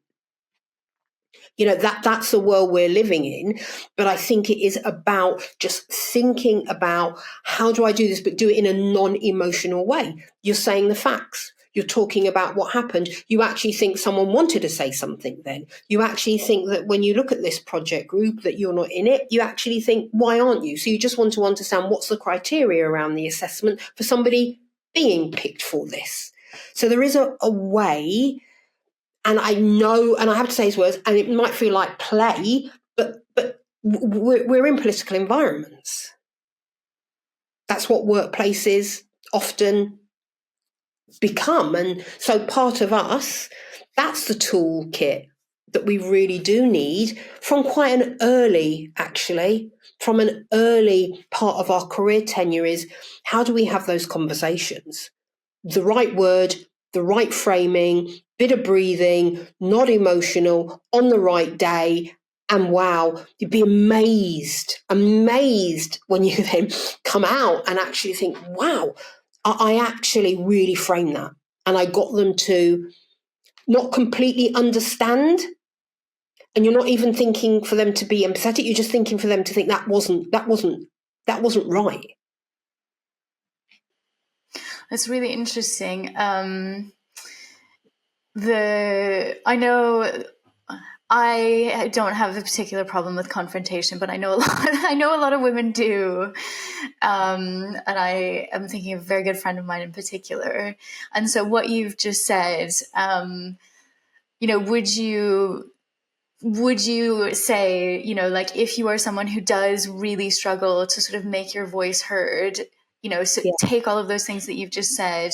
That's the world we're living in. But I think it is about just thinking about, how do I do this, but do it in a non-emotional way. You're saying the facts. You're talking about what happened. You actually think someone wanted to say something then. You actually think that when you look at this project group that you're not in it, you actually think, why aren't you? So you just want to understand what's the criteria around the assessment for somebody being picked for this. So there is a way. And I know, and I have to say these words, and it might feel like play, but we're in political environments. That's what workplaces often become. And so part of us, that's the toolkit that we really do need from quite an early, actually, from an early part of our career tenure, is how do we have those conversations? The right word, the right framing, bit of breathing, not emotional, on the right day. And wow, you'd be amazed when you then come out and actually think, wow, I actually really framed that. And I got them to not completely understand. And you're not even thinking for them to be empathetic. You're just thinking for them to think that wasn't right. That's really interesting. I know I don't have a particular problem with confrontation, but I know a lot of women do. And I am thinking of a very good friend of mine in particular. And so what you've just said, would you say, like, if you are someone who does really struggle to sort of make your voice heard, so Yeah. take all of those things that you've just said,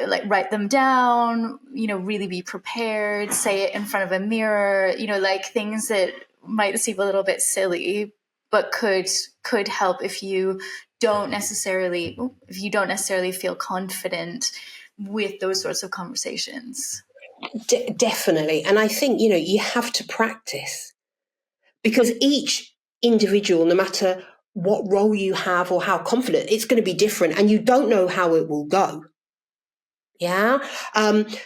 like write them down, really be prepared, say it in front of a mirror, like things that might seem a little bit silly, but could help if you don't necessarily feel confident with those sorts of conversations. Definitely. And I think, you have to practice, because each individual, no matter what role you have or how confident, it's going to be different, and you don't know how it will go. Yeah.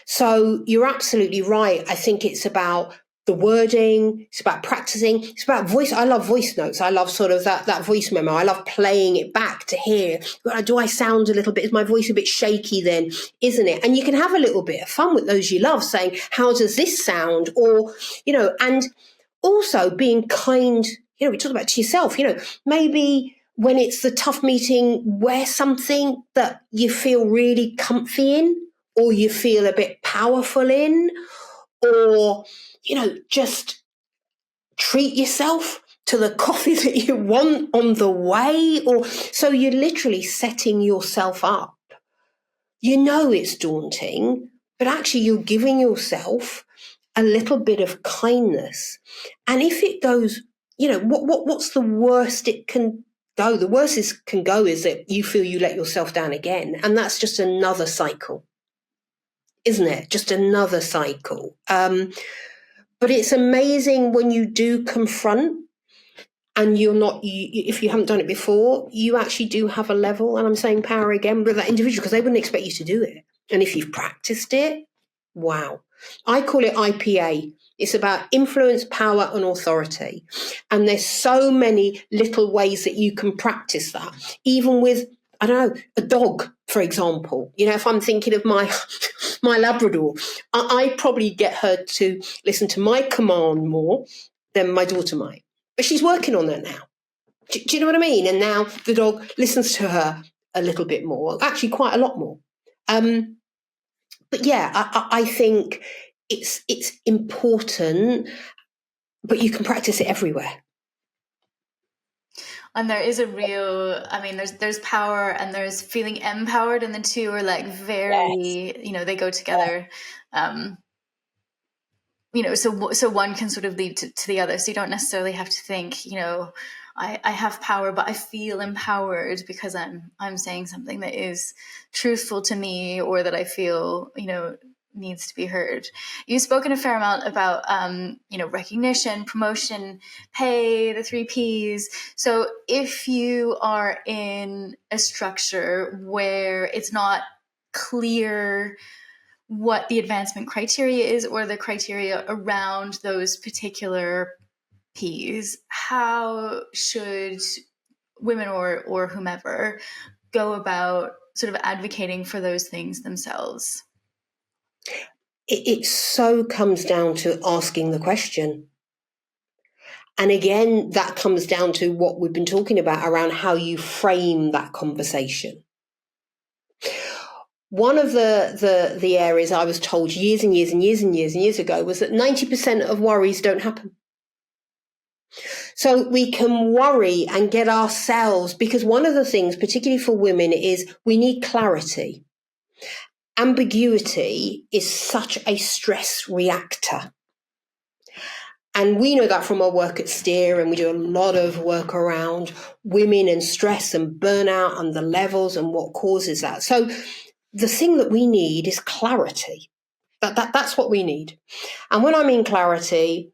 So you're absolutely right. I think it's about the wording, it's about practicing, it's about voice. I love voice notes. I love sort of that voice memo. I love playing it back to hear, do I sound a little bit, is my voice a bit shaky then, isn't it? And you can have a little bit of fun with those you love, saying, how does this sound? Or, and also being kind, we talk about to yourself, maybe when it's the tough meeting, wear something that you feel really comfy in, or you feel a bit powerful in, or, just treat yourself to the coffee that you want on the way. Or so you're literally setting yourself up. It's daunting, but actually you're giving yourself a little bit of kindness. And if it goes, what's the worst it can go? The worst it can go is that you feel you let yourself down again. And that's just another cycle, isn't it? Just another cycle. But it's amazing when you do confront, and you're not, if you haven't done it before, you actually do have a level, and I'm saying power again, with that individual, because they wouldn't expect you to do it. And if you've practiced it, wow. I call it IPA. It's about influence, power, and authority. And there's so many little ways that you can practice that, even with, I don't know, a dog, for example. If I'm thinking of my Labrador, I probably get her to listen to my command more than my daughter might. But she's working on that now. Do you know what I mean? And now the dog listens to her a little bit more, actually quite a lot more. But yeah, I think it's important, but you can practice it everywhere. And there is there's power and there's feeling empowered, and the two are like very, yes. They go together. So one can sort of lead to the other. So you don't necessarily have to think, I have power, but I feel empowered because I'm saying something that is truthful to me, or that I feel, needs to be heard. You've spoken a fair amount about, recognition, promotion, pay, the 3 Ps. So if you are in a structure where it's not clear what the advancement criteria is, or the criteria around those particular Ps, how should women or whomever go about sort of advocating for those things themselves? It so comes down to asking the question. And again, that comes down to what we've been talking about around how you frame that conversation. One of the areas I was told years and years and years and years and years ago was that 90% of worries don't happen. So we can worry and get ourselves, because one of the things, particularly for women, is we need clarity. Ambiguity is such a stress reactor. And we know that from our work at Steer, and we do a lot of work around women and stress and burnout and the levels and what causes that. So the thing that we need is clarity. That's what we need. And when I mean clarity,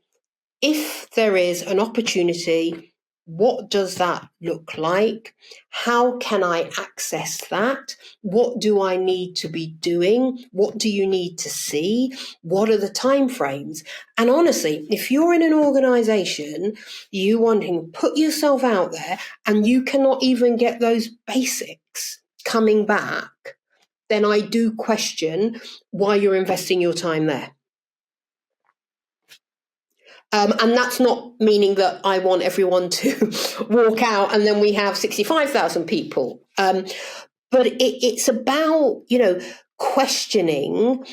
if there is an opportunity, what does that look like? How can I access that? What do I need to be doing? What do you need to see? What are the timeframes? And honestly, if you're in an organization, you wanting to put yourself out there and you cannot even get those basics coming back, then I do question why you're investing your time there. And that's not meaning that I want everyone to walk out and then we have 65,000 people. But it's about, questioning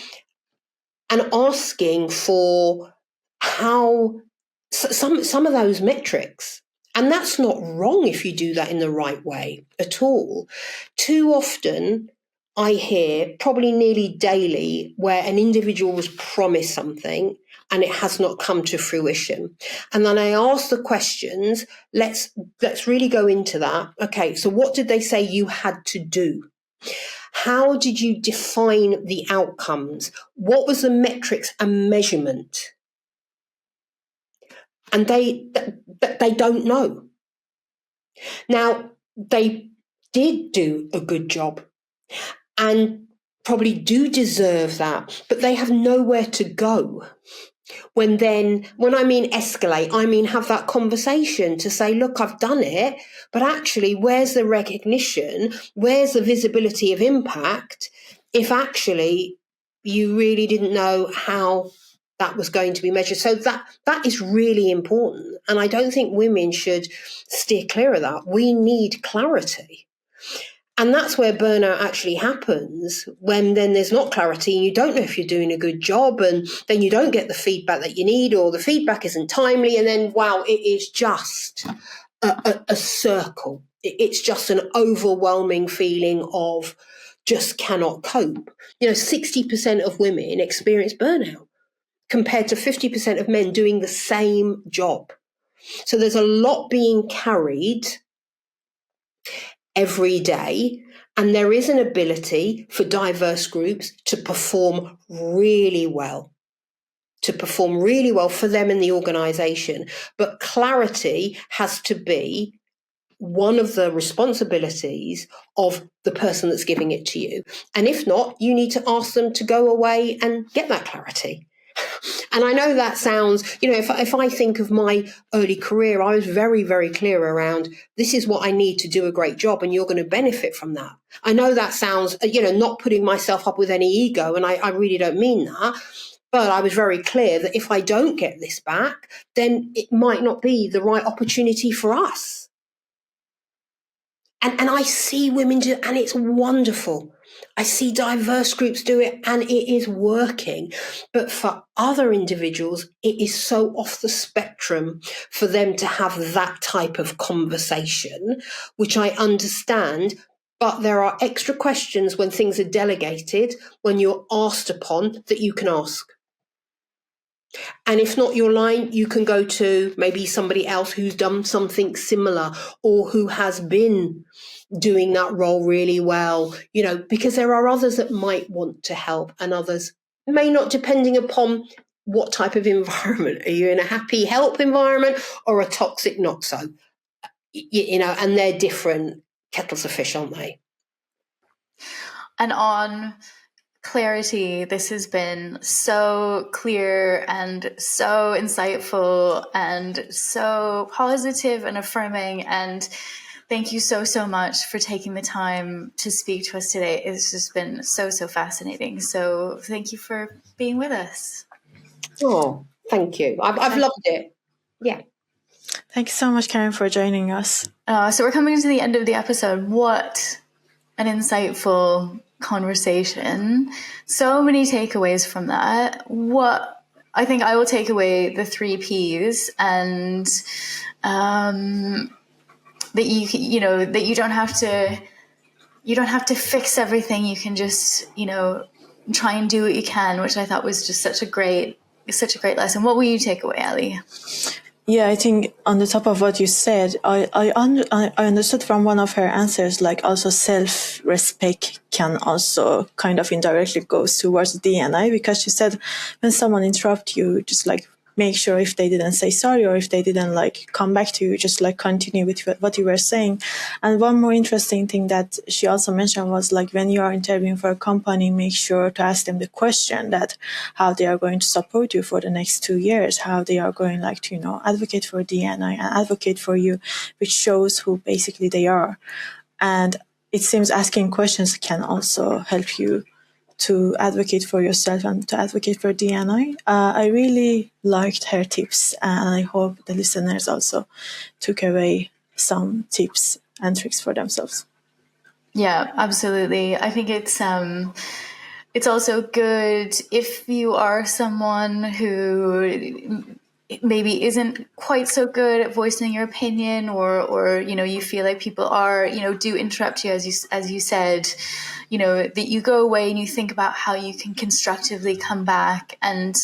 and asking for how some of those metrics. And that's not wrong if you do that in the right way at all. Too often, I hear, probably nearly daily, where an individual was promised something and it has not come to fruition. And then I ask the questions, let's really go into that. Okay, so what did they say you had to do? How did you define the outcomes? What was the metrics and measurement? And they don't know. Now, they did do a good job and probably do deserve that, but they have nowhere to go. When I mean escalate, I mean have that conversation to say, look, I've done it, but actually, where's the recognition? Where's the visibility of impact if actually you really didn't know how that was going to be measured? So that is really important. And I don't think women should steer clear of that. We need clarity. And that's where burnout actually happens, when then there's not clarity and you don't know if you're doing a good job, and then you don't get the feedback that you need, or the feedback isn't timely. And then, wow, it is just a circle. It's just an overwhelming feeling of just cannot cope. 60% of women experience burnout compared to 50% of men doing the same job. So there's a lot being carried every day, and there is an ability for diverse groups to perform really well for them in the organization. But clarity has to be one of the responsibilities of the person that's giving it to you. And if not, you need to ask them to go away and get that clarity. And I know that sounds, if I think of my early career, I was very, very clear around, this is what I need to do a great job, and you're going to benefit from that. I know that sounds, not putting myself up with any ego, and I really don't mean that. But I was very clear that if I don't get this back, then it might not be the right opportunity for us. And I see women do, and it's wonderful. I see diverse groups do it, and it is working. But for other individuals, it is so off the spectrum for them to have that type of conversation, which I understand. But there are extra questions when things are delegated, when you're asked upon, that you can ask. And if not your line, you can go to maybe somebody else who's done something similar, or who has been doing that role really well, because there are others that might want to help and others may not, depending upon what type of environment. Are you in a happy help environment or a toxic not so? And they're different kettles of fish, aren't they? And on clarity, this has been so clear and so insightful and so positive and affirming. And thank you so much for taking the time to speak to us today. It's just been so fascinating. So thank you for being with us. Oh, thank you. I've loved it. Yeah. Thank you so much, Karen, for joining us. So we're coming to the end of the episode. What an insightful conversation. So many takeaways from that. What I think I will take away the 3 Ps, and that that you don't have to fix everything. You can just try and do what you can, which I thought was just such a great lesson. What will you take away, Ali? Yeah, I think on the top of what you said, I understood from one of her answers, like also self-respect can also kind of indirectly goes towards DNI, because she said when someone interrupts you, just like make sure if they didn't say sorry or if they didn't like come back to you, just like continue with what you were saying. And one more interesting thing that she also mentioned was like when you are interviewing for a company, make sure to ask them the question that how they are going to support you for the next 2 years, how they are going like to, advocate for DNI and advocate for you, which shows who basically they are. And it seems asking questions can also help you to advocate for yourself and to advocate for D&I. I really liked her tips, and I hope the listeners also took away some tips and tricks for themselves. Yeah, absolutely. I think it's also good if you are someone who maybe isn't quite so good at voicing your opinion, or you feel like people are do interrupt you, as you said, that you go away and you think about how you can constructively come back and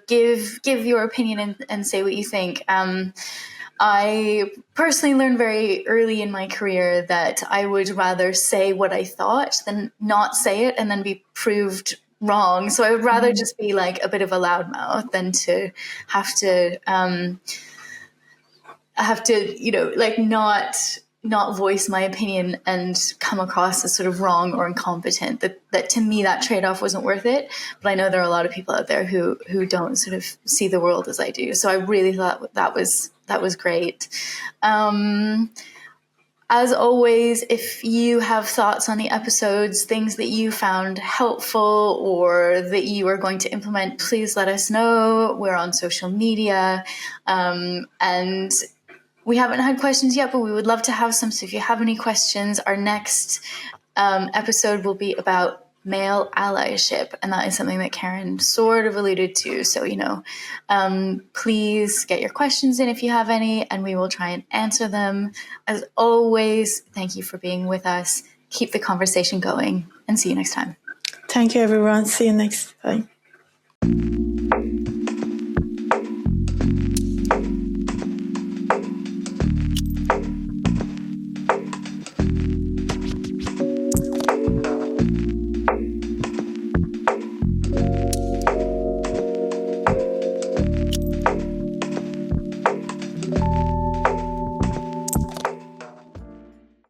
give your opinion and say what you think. I personally learned very early in my career that I would rather say what I thought than not say it and then be proved wrong. So I would rather just be like a bit of a loudmouth than to have to like not voice my opinion and come across as sort of wrong or incompetent. That to me, that trade-off wasn't worth it. But I know there are a lot of people out there who don't sort of see the world as I do. So I really thought that was great. As always, if you have thoughts on the episodes, things that you found helpful or that you are going to implement, please let us know. We're on social media, and we haven't had questions yet, but we would love to have some. So if you have any questions, our next episode will be about male allyship, and that is something that Karen sort of alluded to. So, please get your questions in if you have any, and we will try and answer them. As always, thank you for being with us. Keep the conversation going, and see you next time. Thank you, everyone. See you next time.